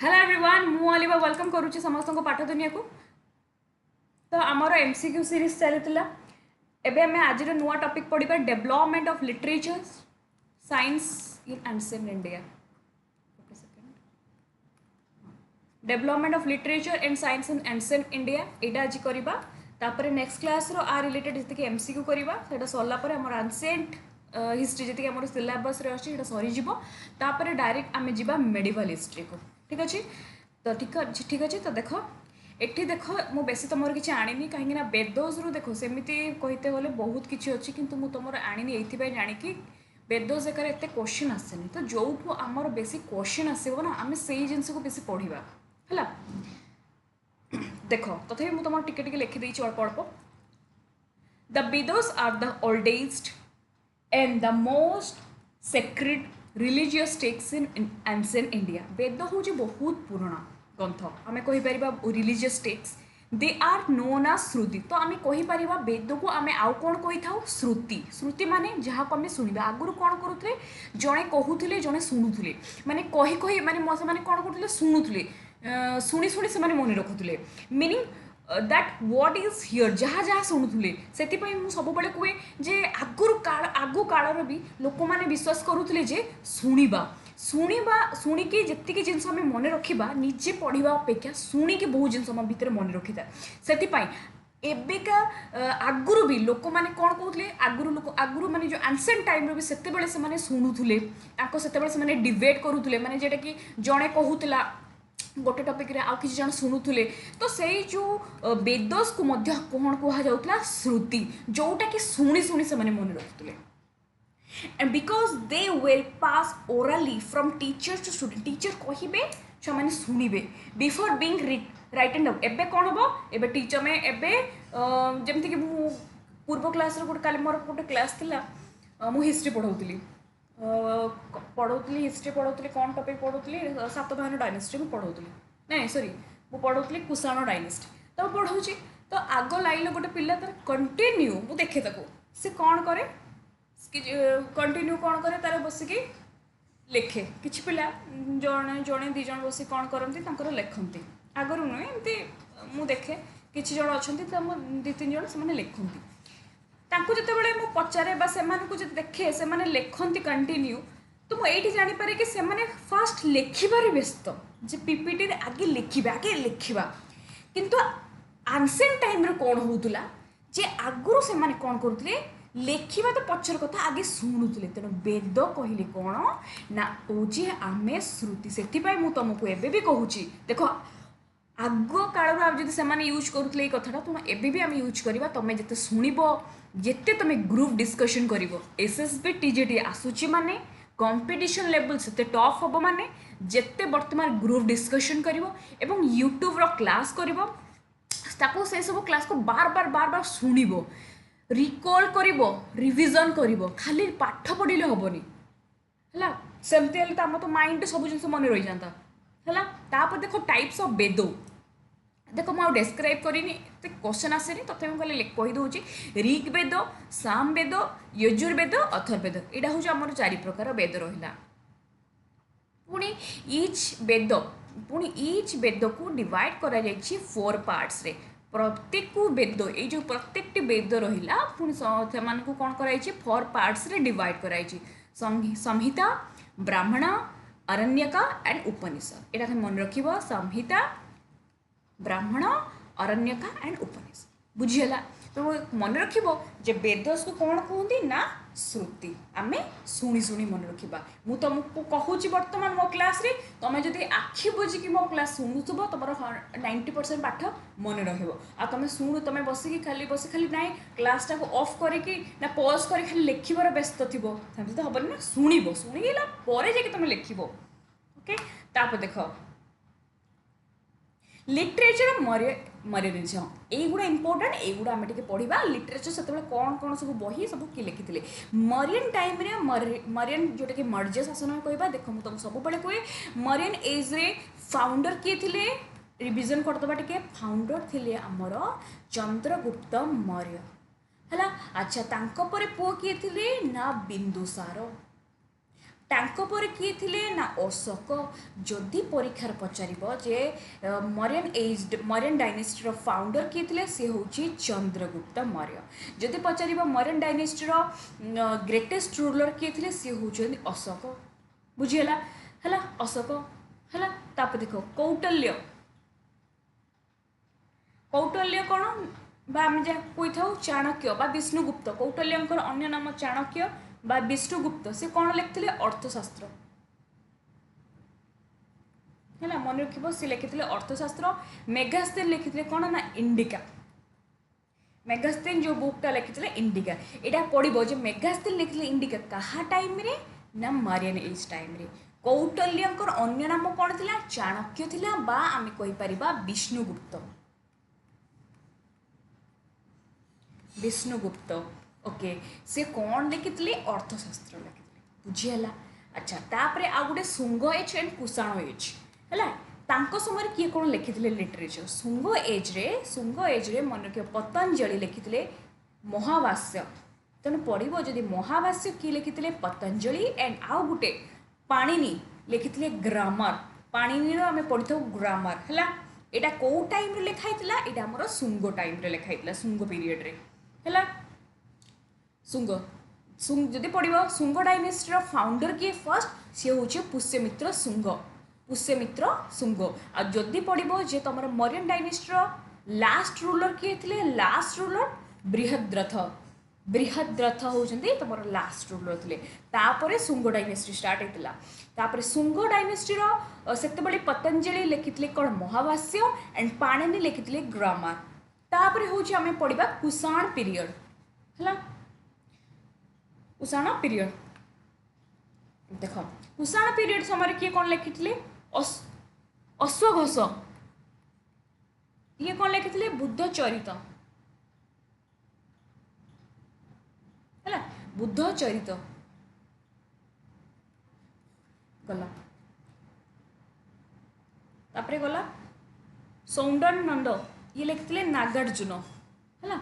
Hello everyone मु अलिबा welcome करुच्ची समस्त को पाठ दुनिया को। तो आमर एमसीक्यू सीरीज चलता एबे हमें आज नुआ टॉपिक पढ़ा development of literature science in ancient India. Development of literature and science in ancient India यहाँ आज करवा। तापर नेक्स्ट क्लास रो आ रिलेटेड जी एमसीक्यू करवा सेटा सरला पर हमर एंशिएंट हिस्ट्री जी आम सिलेबस अच्छी सरीज तापर डायरेक्ट आम जा मेडिवल हिस्ट्री को। ठीक अच्छे तो ठीक अच्छे तो देख एठी देख मु बेसी तुम किसी आनी कहीं वेदोस रु देख सेमती कहते गले बहुत किसी अच्छी कि तुम आनी ये जाणी वेदोस एक एत क्वेश्चन आसेनि तो जो आमर बेसी क्वेश्चन आसो ना आम से जिनस को बेसी पढ़ा है। देख तथापि मुझे तुम टिके लिखिदे अल्प अल्प the Vedas are the oldest and the most sacred religious texts in ancient India. Veda हूँ बहुत पुराना ग्रंथ आम कहीपर religious texts they are known as Shruti. तो आम कहीपर वेद को आम आउ कौन कही था श्रुति। श्रुति माने जहाँ को आम शुणा आगुरी कौन करुले जड़े कहूले जड़े शुणुले माने कही कही माने मैंने कौन करुले शुणुले शुणी शुणी से मन रखुले meaning that what is hear जहाँ जहाँ शुणुले से सब कहे जे आगु कालर भी लोक मैंने विश्वास करुले जे शुणा शुणा शुणिकी जी जिन मन रखा निजे पढ़ा अपेक्षा शुणिकी बहुत जिन भितर मन रखी था से एबेका आगुरु भी लोक मैंने कौन कहते आगुरु लोक आगुरु माने जो एंशिएंट टाइम भी से शुणुले से डिबेट करुले माने जेटा कि जड़े कहूला गोटे टॉपिक रे आउ किसी जन शुणुले तो से जो वेदोस को मध्य कौन कहुला श्रुति जोटा कि शुणी शुणी से मन रखुले and because they well pass orally from teacher to student teacher कहे छुआ मैंने शुणे बिफोर बीइंग राइटन डाउन एबे कौन हम एबे टीचर में एबे जमती कि पूर्व क्लास गोटे काली मोर गोटे क्लास थिला मु हिस्ट्री पढ़ाऊली हिस्ट्री पढ़ाऊली कौन टॉपिक पढ़ाऊली सातवाहन डायनेस्टी में पढ़ाऊली नहीं सॉरी मु पढ़ाऊली कुषाण डायनेस्टी तो पढ़ाऊँ तो आग लाइन गोटे पिला तार कंटिन्यू मु देखे से कौन करे कंटिन्यू कौन करे तार बसिकी लिखे किसी पिला जड़े जड़े दी जन बस कौन करती लिखती आगर नुहे एमती मु देखे किसी जन अच्छा दी तीन जन से लिखती जितेबाला मुझे पचारे से देखे से लिखती कंटिन्यू तो मुझे जापर कि से फास्ट लिखार व्यस्त जे पीपीटी आगे लिखा आगे लिखा किंतु एंशिएंट टाइम कौन होता जे आगुरी से कौन करुले लिखा तो पचर कथा आगे शुणुले तेणु वेद कहले कौन ना ओजे आमे श्रुति से तुमको एबे भी कहूँ देख आग काल जब से यूज करुले ये कथाटा तुम एबे भी आम यूज करवा तुम जिते शुणव जिते तुम ग्रुप डिस्कशन कर एसएसबी टीजेटी आसूची माने कंपटीशन लेवल से टफ हम माने जिते बर्तमान ग्रुप डिस्कशन कर यूट्यूब रो क्लास कर से सब क्लास को बार बार बार बार शुणव रिकॉल करिवो रिविजन करिवो खाली पाठ पढ़िले हेनी है सेमती हेल्ले आम तो माइंड सब जिन मन रही जाता है। तापर देख टाइप्स ऑफ वेद देख मुझे डेस्क्राइब करेनि क्वेश्चन आसेनि तथापि मुझे कहीदे ऋग्वेद सामवेद यजुर्वेद अथर्वेद यहाँ हूँ आम चार प्रकार वेद रहा पुणी ईच वेद को डिवाइड करा जायछि 4 पार्ट्स रे प्रत्येक वेद ये जो प्रत्येक वेद रहा पुणी से कौन कराई 4 पार्ट्स रे डिवाइड कराई संहिता ब्राह्मण अरण्यका एंड उपनिषद यहाँ मन रख संहिता ब्राह्मण अरण्यका एंड उपनिषद बुझीगला तो मन रख वेदस को कौन कहते ना श्रुति आम शुणी शुणी मन रखा मुझे तुमको कहूँ बर्तमान मो क्लास रे तुम जब आखि बुझिकी मो क्लास शुणुव तुम 90% पाठ मन रुम शुणु तुम बसिकी खाली ना क्लासटा को ऑफ करके ना पॉज कर खाली लिखार व्यस्त थी तो हेनी ना शुणव शुणिला तुम लिख ओके। तापर देख लिटरेचर मरियनिज्म युवा इंपोर्टाट युवा आम पढ़ा लिटरेचर से कौन कौन सब बही सब किए लिखी मरियन टाइम मरियन जोटा कि मौर्य शासन कहवा देख मुझे तुम सब कहे मरियन एज रे फाउंडर किए थे रिविजन करदे टे फाउंडर थे आमर चंद्रगुप्त मौर्य है। अच्छा पुओ किए थे ना बिंदुसार ତାଙ୍କ ପରେ କିଏ ଥିଲେ ନା ଅଶୋକ। ଯଦି ପରୀକ୍ଷାରେ ପଚାରିବ ଯେ ମୌର୍ଯ୍ୟାନ୍ ଡାଇନେଷ୍ଟିର ଫାଉଣ୍ଡର କିଏ ଥିଲେ, ସେ ହେଉଛି ଚନ୍ଦ୍ରଗୁପ୍ତ ମୌର୍ଯ୍ୟ। ଯଦି ପଚାରିବ ମୌର୍ଯ୍ୟାନ୍ ଡାଇନେଷ୍ଟିର ଗ୍ରେଟେଷ୍ଟ ରୁଲର କିଏ ଥିଲେ, ସେ ହେଉଛନ୍ତି ଅଶୋକ। ବୁଝିହେଲା? ହେଲା ଅଶୋକ ହେଲା। ତାପରେ ଦେଖ କୌଟଲ୍ୟ। କୌଟଲ୍ୟ କ'ଣ ବା ଆମେ ଯାହା କହିଥାଉ ଚାଣକ୍ୟ ବା ବିଷ୍ଣୁଗୁପ୍ତ। କୌଟଲ୍ୟଙ୍କର ଅନ୍ୟ ନାମ ଚାଣକ୍ୟ বা বিষ্ণুগুপ্ত। সে କ'ଣ ଲେଖିଥିଲେ ଅର୍ଥଶାସ୍ତ୍ର। ହେଲା ମନେ ରଖିବ, ସେ ଲେଖିଥିଲେ ଅର୍ଥଶାସ୍ତ୍ର। ମେଗାସ୍ତେନ୍ ଲେଖିଥିଲେ କ'ଣ ନା ଇଣ୍ଡିକା। ମେଗାସ୍ତେନ୍ ଯେଉଁ ବୁକ୍ଟା ଲେଖିଥିଲେ ଇଣ୍ଡିକା, ଏଇଟା ପଡ଼ିବ ଯେ ମେଗାସ୍ତେନ୍ ଲେଖିଥିଲେ ଇଣ୍ଡିକା କାହା ଟାଇମ୍ରେ ନା ମୌର୍ଯ୍ୟାନ୍ ଏଜ୍ ଟାଇମ୍ରେ। କୌଟଲ୍ୟଙ୍କର ଅନ୍ୟ ନାମ କ'ଣ ଥିଲା, ଚାଣକ୍ୟ ଥିଲା ବା ଆମେ କହିପାରିବା ବିଷ୍ଣୁଗୁପ୍ତ। ବିଷ୍ଣୁଗୁପ୍ତ ओके से कौन लिखिले अर्थशास्त्र लिखिले। बुझीगला। अच्छा तापर आ गोटे Shunga age and Kushan age है तांको समय किए कौन लिखिले लिटरेचर। शुंग एज रे मन रख पतंजलि लिखिले महाभाष्य। तेणु पढ़ो जदि महाभाष्य किए लिखिले पतंजलि एंड आउ गोटे पाणिनि लिखिले ग्रामर। पाणिनि आम पढ़ी था ग्रामर है। यहाँ कौ टाइम लिखाई यहाँ आमर शुंग टाइम लिखाई शुंग पीरियड रे है। शुंग शुंग जदि पढ़ो शुंग डायनेस्टीर फाउंडर किए फर्स्ट सी हूँ पुष्यमित्र शुंग। पुष्यमित्र शुंग आ जदि पढ़ो जे तुम मौर्यन डायनेस्टीर लास्ट रूलर किए थे, लास्ट रूलर बृहद्रथ। बृहद्रथ होती तुम लास्ट रूलर थे। तापर शुंग डायनेस्टी स्टार्ट होता। तापर शुंग डायनेस्टीर से पतंजलि लिखिले कौन महाभाष्य एंड पाणिनि लिखिले ग्रामर। तापर हूँ आम पढ़ा कुषाण पीरियड है। कुषाण पीरियड देख कुषाण पीरियड समय किए कौन लिखिले अश्वघोष। ये कौन लिखिले बुद्ध चरित है। बुद्ध चरित गला। तापरे गला सौंदर नंद ये लिखिले नागार्जुन है।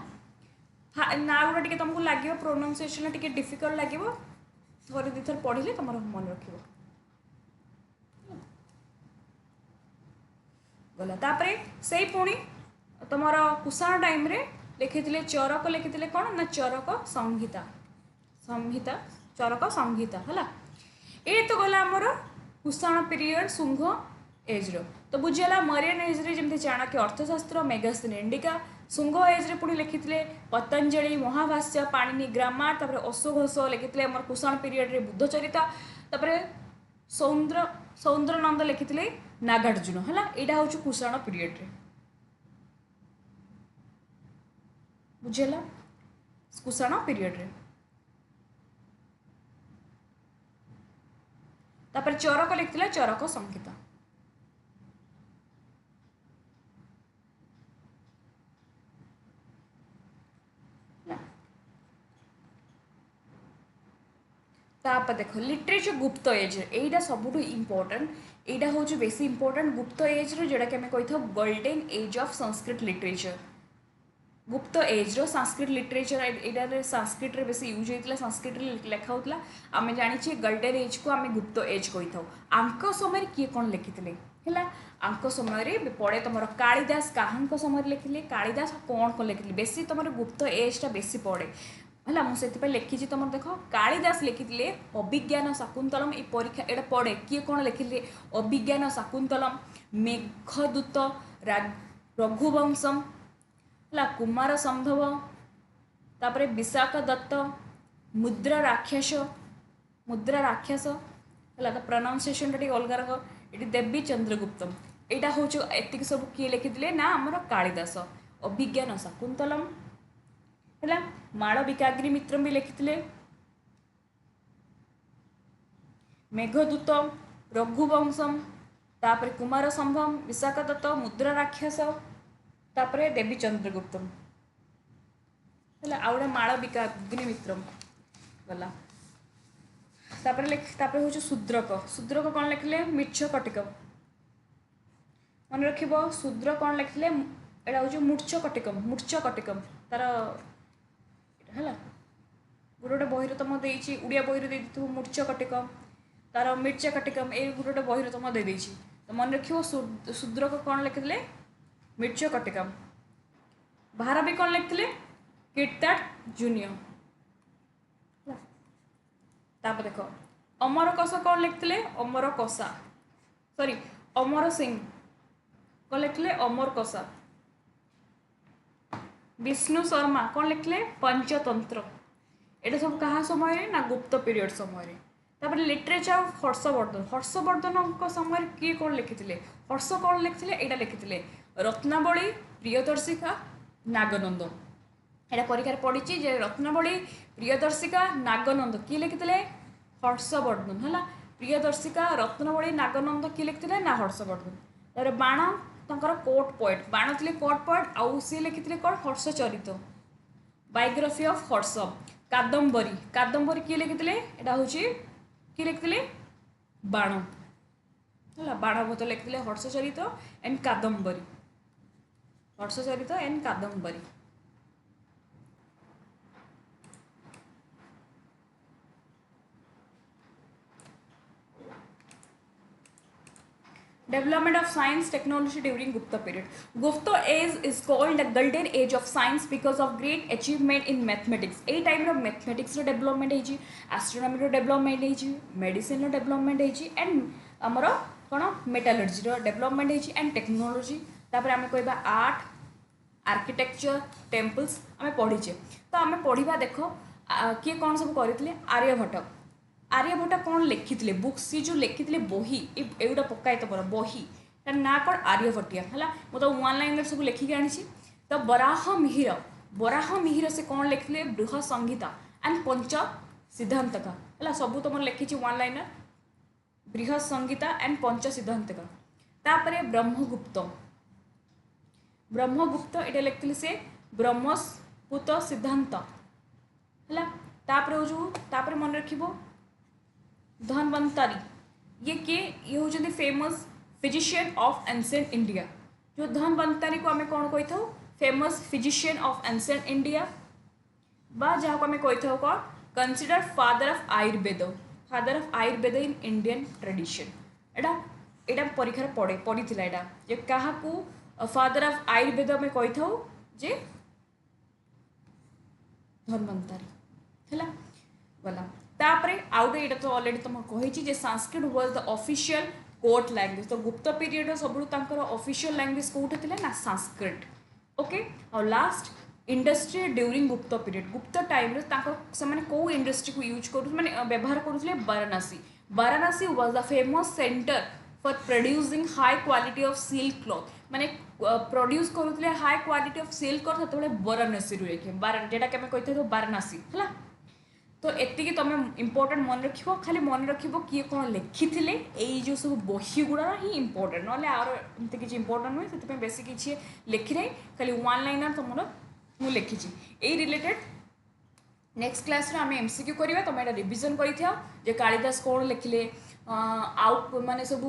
ना गुड़ा टे तुमको लगे प्रोनाउंसिएशन टे डिफिकल्ट लगे थोड़े दी थर पढ़े तुम मन रख गला। तापर से पुणी तुम कुषाण टाइम रे लिखिले चरक लिखिले कौन ना चरक संहिता। संहिता चरक संहिता है। ये तो गला आमर कुषाण पीरियड शुंग एज रो। तो बुझीगला मौर्यन एज रे जमती चाणक्य अर्थशास्त्र, मेगास्तेन इंडिका। शुंग एज रे पुणी लिखिले पतंजलि महाभाष्य, पाणिनि ग्रामर। तापर अश्वघोष लिखिले आमर कुषाण पीरियड रे बुद्ध चरिता। तापर सौंदर नंद लिखिले नागार्जुन है। यहाँ हूँ कुषाण पीरियड रे। बुझीगला कुषाण पीरियड रे। तापर चरक लिखिले चरक संहिता। तापर देख लिटरेचर गुप्त एज एटा सबुठ इम्पोर्टेंट। यहाँ हूँ बेस इम्पोर्टेंट गुप्त एज जोटा कि कही था golden age of Sanskrit literature. गुप्त एज रो संस्कृत लिटरेचर यहाँ संस्कृत बेस यूज होता। संस्कृत लिखा होता। आम जाने गोल्डन एज को आम गुप्त एज कही था। आंक समय किए कौन लिखिले है। आंक समय पड़े तुम कालिदास क्या समय लिखिले। कालिदास कौन कौन लिखिले बेसी तुम गुप्त एजटा बेसी पड़े है। मुझे लिखी तुम देख कालिदास लिखिले अभिज्ञान शाकुंतलम। ये परीक्षा यहाँ पड़े किए कौन लिखिले अभिज्ञान शाकुंतलम, मेघदूत, रघुवंशम है, कुमार संभव। तापर विशाख दत्त, मुद्रा राक्षस। मुद्रा राक्षस है तो प्रोनाउंसिएशन टे अलग रख। ये देवी चंद्रगुप्तम। यहाँ हूँ एति सब किए लिखिले ना आमर कालिदास। अभिज्ञान शाकुंतलम है। मालविकाग्निमित्रम भी लिखिले। मेघदूत, रघुवंशम, तापर कुमार संभव, विशाख दत्त, मुद्रा राक्षस, तापर देवी चंद्रगुप्तम है। आउे मालविकाग्निमित्रम गला। तापर हूँ शूद्रक। शूद्रक कौन लिखिले मृच्छकटिक। मन रख शूद्र कौन लिखिले यहाँ हूँ मूर्च्छकटिकम। मूर्च्छकटिकम तार है गोटे गोटे बही तुम देती उड़िया बही दे मूर्च्छकटिक। तार मिर्चा कटिकम ए गोटे बही तुम दे देछि तो मन रखियो शूद्र को कौन लिखिले मिर्चा कटिकम भारबी कौन लिखिले किटदैट जूनियर तापर देखो अमर कष कौन लिखिले अमर कषा सॉरी अमर सिंह कौन लिखिले अमर कषा विष्णु शर्मा कौन लिखिले पंचतंत्र एटा सब कहा समय ना गुप्त पीरियड समय तापर लिटरेचर ऑफ हर्षवर्धन समय किए कौन लिखिले हर्ष कौन लिखिले एटा लिखिले रत्नावली प्रियदर्शिका नागनंद एटा परीक्षा पड़ी जे रत्नावली प्रियदर्शिका नागनंद किए लिखिले हर्षवर्धन है प्रियदर्शिका रत्नावली नागनंद किए लिखिले ना हर्षवर्धन तार बाण तंकर कोट पोएट बाण थे कोट पोएट आउ सी लिखिले कौन हर्षचरित बायोग्राफी ऑफ हर्ष कादम्बरी कादम्बरी किए लिखिले एटा हूँ किए लिखिले बाण है बाण भूत लिखिले Harshacharita and Kadambari Harshacharita and Kadambari Development of science technology during Gupta period. Gupta age is called the golden age of science because of great achievement in mathematics. A time of mathematics development है, astronomy development है, medicine development है, and आमर कौन metallurgy development है and technology. तापर आमे कहबा art architecture temples आमे पढ़ीचे तो आमे पढ़िबा देखो किए कौन सब करथिले आर्यभट्ट आर्यभट्ट कौन लिखिले बुक सी जो लिखिले बही एगुटा पकाए तो बही तार ना कौन आर्यभट्टिया है मुझे वन लाइनर सब लिखिक आनी तो बराह मिहिर से कौन लिखिले बृहत संहिता एंड पंच सिद्धांतका है सब तुम लिखी वन लाइनर बृहत संहिता एंड पंच सिद्धांतका तापर ब्रह्मगुप्त ये लिखिले से ब्रह्मपुत सिद्धांत है तापर मन रखिबो धन्वंतरी ये किए ये होचंदी famous physician of ancient India जो धन्वंतरी को आमे कौन कही था famous physician of ancient India बा जहाँ को आमे कही था कौन consider father of Ayurveda in Indian tradition एटा परीक्षा पड़ी एटा जे कहा को फादर ऑफ आयुर्वेद आमे कही था जे धन्वंतरी है बोला तापरे आउटे एटा तो ऑलरेडी तुम कही Sanskrit was the official court language तो गुप्त पीरियड सब ऑफिशियल लैंग्वेज कौटे थे ना संस्कृत ओके और last industry during Gupta period Gupta time से कौ इंडस्ट्री को यूज कर व्यवहार करुले Varanasi was the famous center for producing high quality of silk cloth माने प्रोड्यूस करुले high quality of silk cloth से वाराणसी जेटा कि कही था वाराणसी है तो एति तुम इम्पोर्टेंट मन रख खाली मन रख किए कौन लिखी यही जो सब बही गुड़ा ही इम्पोर्टेंट ना आर एमती किसी इम्पोर्टेंट नुहे से बेस किसी लिखी ना खाली वन लाइनर तुम मुझे लिखी यही रिलेटेड नेक्स्ट क्लास आम एमसीक्यू करवा तुम यहाँ रिविजन कर कालिदास कौन लिखिले आउ माने सब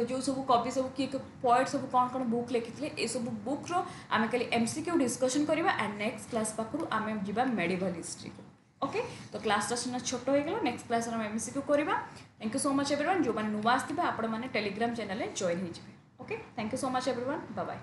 जो सब कवि सब किए पोएट सब कौन कौन बुक लिखी ये सब बुक्र आम खाली एमसीक्यू डिस्कसन करवा एंड नेक्स्ट क्लास पाखु आम जा मेडिवल हिस्ट्री को ओके तो क्लासटा सीना छोट हो गला नेक्स्ट क्लास में एमसीक्यू करवा thank you so much everyone जो मैंने नुआ आसथिबे आपण मैंने टेलीग्राम चैनल जॉइन हो okay thank you so much everyone bye bye.